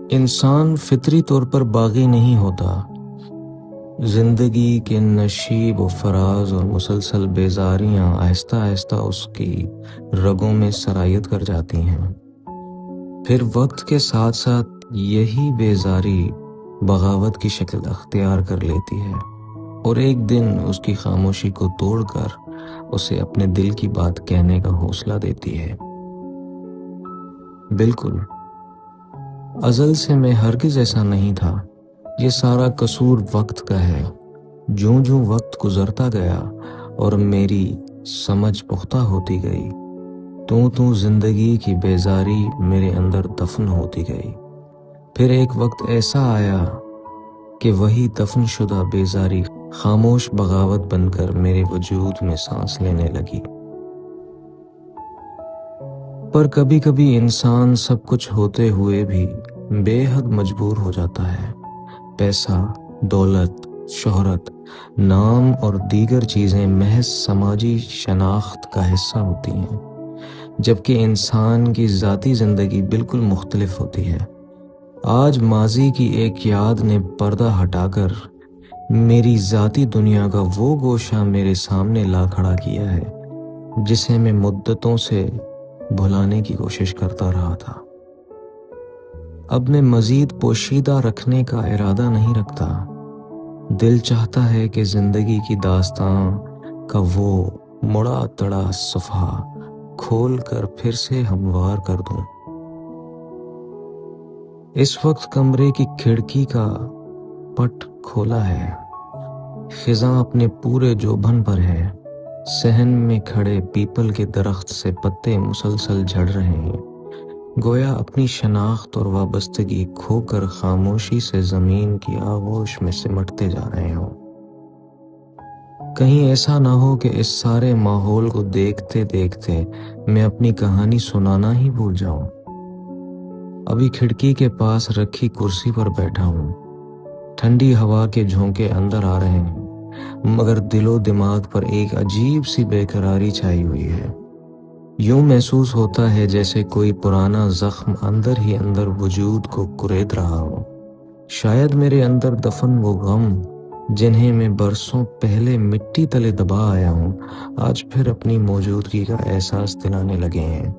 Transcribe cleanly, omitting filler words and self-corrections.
انسان فطری طور پر باغی نہیں ہوتا۔ زندگی کے نشیب و فراز اور مسلسل بیزاریاں آہستہ آہستہ اس کی رگوں میں سرایت کر جاتی ہیں۔ پھر وقت کے ساتھ ساتھ یہی بیزاری بغاوت کی شکل اختیار کر لیتی ہے اور ایک دن اس کی خاموشی کو توڑ کر اسے اپنے دل کی بات کہنے کا حوصلہ دیتی ہے۔ بالکل، ازل سے میں ہرگز ایسا نہیں تھا۔ یہ سارا قصور وقت کا ہے۔ جوں جوں وقت گزرتا گیا اور میری سمجھ پختہ ہوتی گئی، تو زندگی کی بیزاری میرے اندر دفن ہوتی گئی۔ پھر ایک وقت ایسا آیا کہ وہی دفن شدہ بیزاری خاموش بغاوت بن کر میرے وجود میں سانس لینے لگی۔ پر کبھی کبھی انسان سب کچھ ہوتے ہوئے بھی بے حد مجبور ہو جاتا ہے۔ پیسہ، دولت، شہرت، نام اور دیگر چیزیں محض سماجی شناخت کا حصہ ہوتی ہیں، جبکہ انسان کی ذاتی زندگی بالکل مختلف ہوتی ہے۔ آج ماضی کی ایک یاد نے پردہ ہٹا کر میری ذاتی دنیا کا وہ گوشہ میرے سامنے لا کھڑا کیا ہے جسے میں مدتوں سے بھلانے کی کوشش کرتا رہا تھا۔ اب میں مزید پوشیدہ رکھنے کا ارادہ نہیں رکھتا۔ دل چاہتا ہے کہ زندگی کی داستان کا وہ مڑا تڑا صفحہ کھول کر پھر سے ہموار کر دوں۔ اس وقت کمرے کی کھڑکی کا پٹ کھولا ہے، خزاں اپنے پورے جوبن پر ہے، صحن میں کھڑے پیپل کے درخت سے پتے مسلسل جھڑ رہے ہیں، گویا اپنی شناخت اور وابستگی کھو کر خاموشی سے زمین کی آغوش میں سمٹتے جا رہے ہوں۔ کہیں ایسا نہ ہو کہ اس سارے ماحول کو دیکھتے دیکھتے میں اپنی کہانی سنانا ہی بھول جاؤں۔ ابھی کھڑکی کے پاس رکھی کرسی پر بیٹھا ہوں، ٹھنڈی ہوا کے جھونکے اندر آ رہے ہیں، مگر دل و دماغ پر ایک عجیب سی بے قراری چھائی ہوئی ہے۔ یوں محسوس ہوتا ہے جیسے کوئی پرانا زخم اندر ہی اندر وجود کو کرید رہا ہو۔ شاید میرے اندر دفن وہ غم جنہیں میں برسوں پہلے مٹی تلے دبا آیا ہوں، آج پھر اپنی موجودگی کا احساس دلانے لگے ہیں۔